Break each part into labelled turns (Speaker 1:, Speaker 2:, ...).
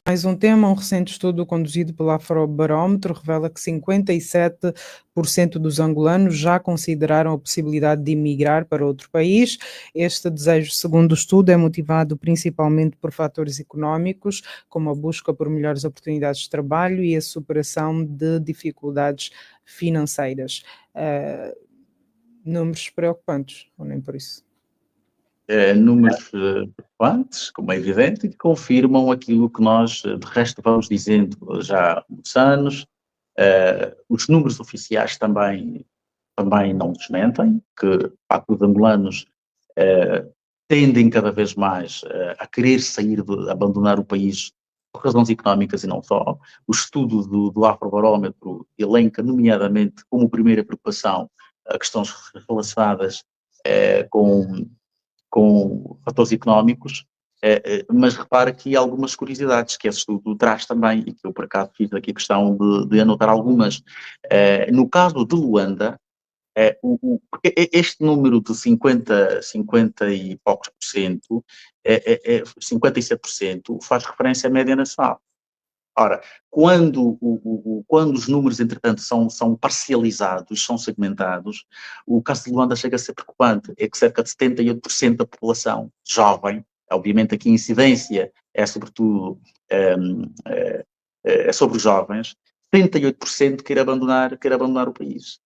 Speaker 1: Mais um tema, um recente estudo conduzido pelo Afrobarómetro revela que 57% dos angolanos já consideraram a possibilidade de emigrar para outro país. Este desejo, segundo o estudo, é motivado principalmente por fatores económicos, como a busca por melhores oportunidades de trabalho e a superação de dificuldades financeiras. Números preocupantes, ou nem por isso?
Speaker 2: Números preocupantes, como é evidente, que confirmam aquilo que nós, de resto, vamos dizendo já há muitos anos. Os números oficiais também não desmentem, que os angolanos tendem cada vez mais a querer sair, abandonar o país por razões económicas e não só. O estudo do Afrobarómetro elenca, nomeadamente, como primeira preocupação, questões relacionadas com fatores económicos, mas repara aqui algumas curiosidades que esse estudo traz também, e que eu por acaso fiz aqui questão de anotar algumas. No caso de Luanda, este número de 50 e poucos por cento, 57%, faz referência à média nacional. Ora, quando os números, entretanto, são parcializados, são segmentados, o caso de Luanda chega a ser preocupante. É que cerca de 78% da população jovem, obviamente aqui a incidência é sobretudo sobre os jovens, 78% quer abandonar o país.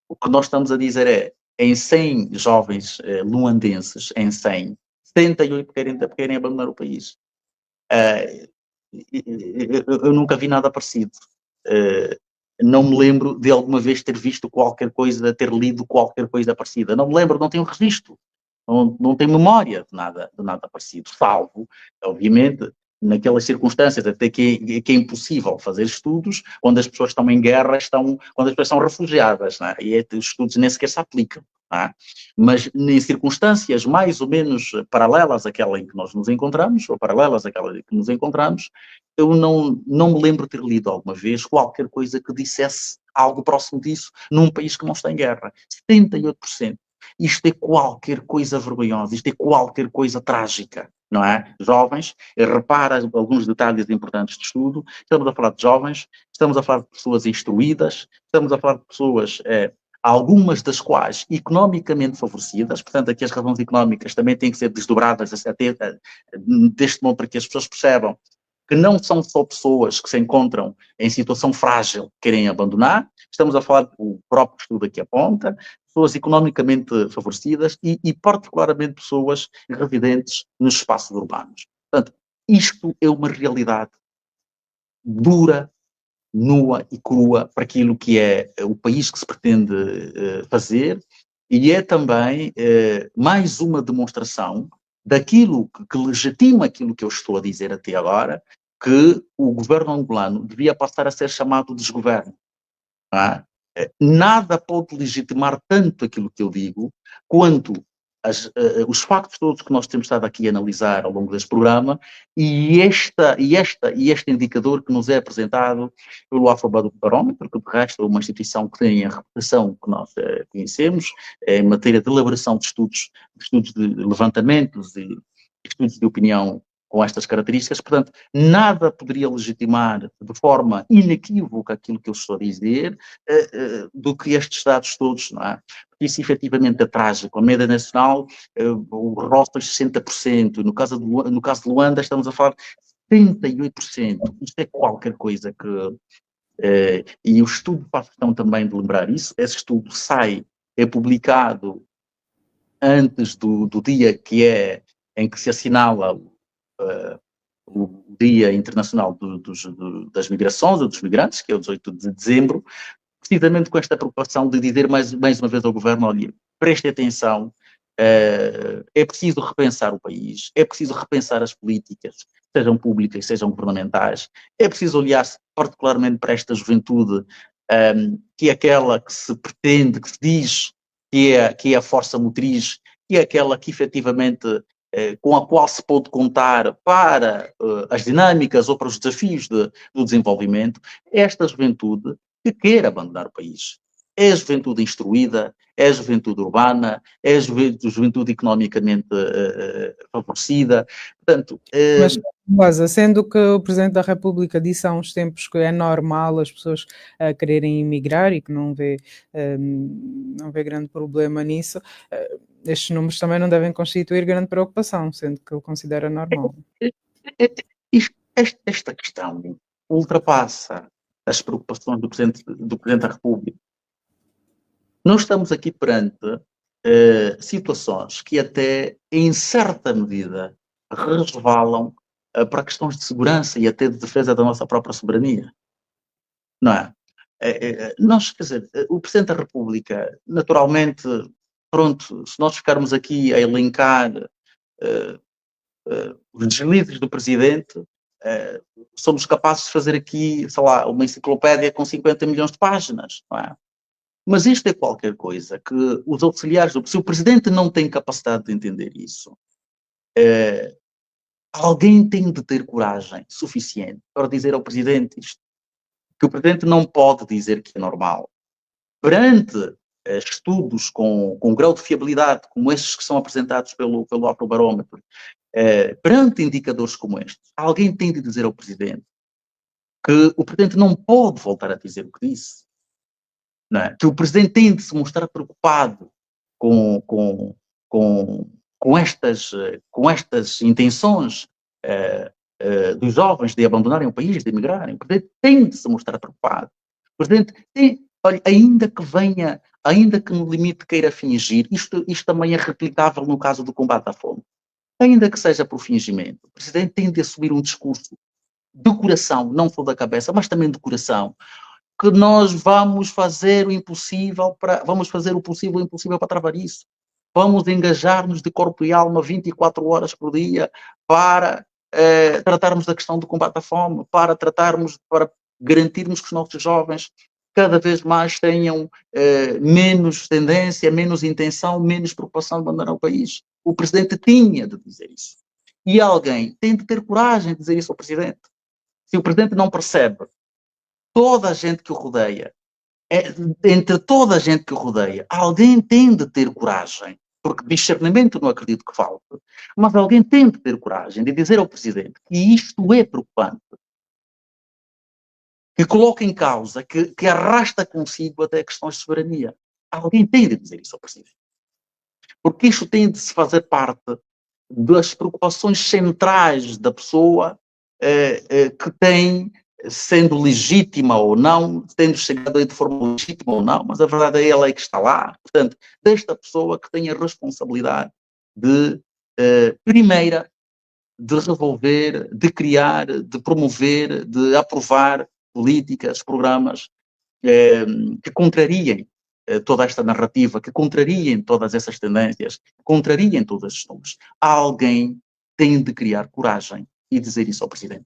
Speaker 2: O que nós estamos a dizer é, em 100 jovens luandenses, em 100, 78 querem abandonar o país. Eu nunca vi nada parecido. Não me lembro de alguma vez ter visto qualquer coisa, ter lido qualquer coisa parecida. Não me lembro, não tenho registro. Não tenho memória de nada parecido. Salvo, obviamente, naquelas circunstâncias até que é impossível fazer estudos onde as pessoas estão em guerra, quando as pessoas são refugiadas, não é? E os estudos nem sequer se aplicam. Mas em circunstâncias mais ou menos paralelas àquela em que nós nos encontramos, ou paralelas àquela em que nos encontramos, eu não me lembro de ter lido alguma vez qualquer coisa que dissesse algo próximo disso num país que não está em guerra. 78%. Isto é qualquer coisa vergonhosa, isto é qualquer coisa trágica, não é? Jovens, repara alguns detalhes importantes de estudo, estamos a falar de jovens, estamos a falar de pessoas instruídas, estamos a falar de pessoas algumas das quais economicamente favorecidas, portanto aqui as razões económicas também têm que ser desdobradas até deste modo para que as pessoas percebam que não são só pessoas que se encontram em situação frágil que querem abandonar, estamos a falar do próprio estudo aqui aponta, pessoas economicamente favorecidas e particularmente pessoas residentes nos espaços urbanos. Portanto, isto é uma realidade dura, nua e crua para aquilo que é o país que se pretende fazer, e é também mais uma demonstração daquilo que legitima aquilo que eu estou a dizer até agora, que o governo angolano devia passar a ser chamado de desgoverno. Nada pode legitimar tanto aquilo que eu digo quanto os factos todos que nós temos estado aqui a analisar ao longo deste programa e este indicador que nos é apresentado pelo Afrobarómetro, que de resto é uma instituição que tem a reputação que nós conhecemos em matéria de elaboração de estudos de levantamentos e estudos de opinião com estas características. Portanto, nada poderia legitimar de forma inequívoca aquilo que eu estou a dizer do que estes dados todos, não é? Isso efetivamente é trágico. A média nacional, o roça os 60%, no caso de Luanda estamos a falar de 78%. Isto é qualquer coisa que... e o estudo faz questão também de lembrar isso. Esse estudo é publicado antes do dia em que se assinala o Dia Internacional das Migrações, ou dos Migrantes, que é o 18 de dezembro, precisamente com esta preocupação de dizer mais uma vez ao governo, olha, preste atenção, é preciso repensar o país, é preciso repensar as políticas, sejam públicas, sejam governamentais, é preciso olhar particularmente para esta juventude, que é aquela que se pretende, que se diz que é a força motriz, que é aquela que efetivamente com a qual se pode contar para as dinâmicas ou para os desafios do desenvolvimento, esta juventude que quer abandonar o país. é a juventude instruída, é a juventude urbana, é a juventude economicamente favorecida. Portanto,
Speaker 1: Mas, Rosa, sendo que o Presidente da República disse há uns tempos que é normal as pessoas quererem emigrar e que não vê grande problema nisso, estes números também não devem constituir grande preocupação, sendo que ele considera normal.
Speaker 2: Esta questão ultrapassa as preocupações do Presidente da República. Nós estamos aqui perante situações que até, em certa medida, resvalam para questões de segurança e até de defesa da nossa própria soberania. Não é? Nós, quer dizer, o Presidente da República, naturalmente, pronto, se nós ficarmos aqui a elencar os deslizes do Presidente, somos capazes de fazer aqui, sei lá, uma enciclopédia com 50 milhões de páginas, não é? Mas isto é qualquer coisa que os auxiliares, se o Presidente não tem capacidade de entender isso, alguém tem de ter coragem suficiente para dizer ao Presidente isto, que o Presidente não pode dizer que é normal. Perante estudos com grau de fiabilidade, como estes que são apresentados pelo Afrobarómetro, perante indicadores como estes, alguém tem de dizer ao Presidente que o Presidente não pode voltar a dizer o que disse. Não é? Que o Presidente tem de se mostrar preocupado com estas intenções dos jovens de abandonarem o país, de emigrarem. O Presidente tem de se mostrar preocupado. O Presidente tem, olha, ainda que no limite queira fingir, isto também é replicável no caso do combate à fome. Ainda que seja por fingimento, o Presidente tem de assumir um discurso de coração, não só da cabeça, mas também de coração, que nós vamos fazer o possível e impossível para travar isso. Vamos engajar-nos de corpo e alma 24 horas por dia para tratarmos da questão do combate à fome, para garantirmos que os nossos jovens cada vez mais tenham menos tendência, menos intenção, menos preocupação de abandonar o país. O Presidente tinha de dizer isso. E alguém tem de ter coragem de dizer isso ao Presidente. Se o Presidente não percebe, toda a gente que o rodeia, entre toda a gente que o rodeia, alguém tem de ter coragem, porque discernimento não acredito que falte, mas alguém tem de ter coragem de dizer ao Presidente que isto é preocupante, que coloca em causa, que arrasta consigo até questões de soberania. Alguém tem de dizer isso ao Presidente. Porque isto tem de se fazer parte das preocupações centrais da pessoa que tem, sendo legítima ou não, tendo chegado aí de forma legítima ou não, mas a verdade é ela que está lá. Portanto, desta pessoa que tem a responsabilidade de, primeira, de resolver, de criar, de promover, de aprovar políticas, programas que contrariem toda esta narrativa, que contrariem todas essas tendências, que contrariem todos esses números. Alguém tem de criar coragem e dizer isso ao Presidente.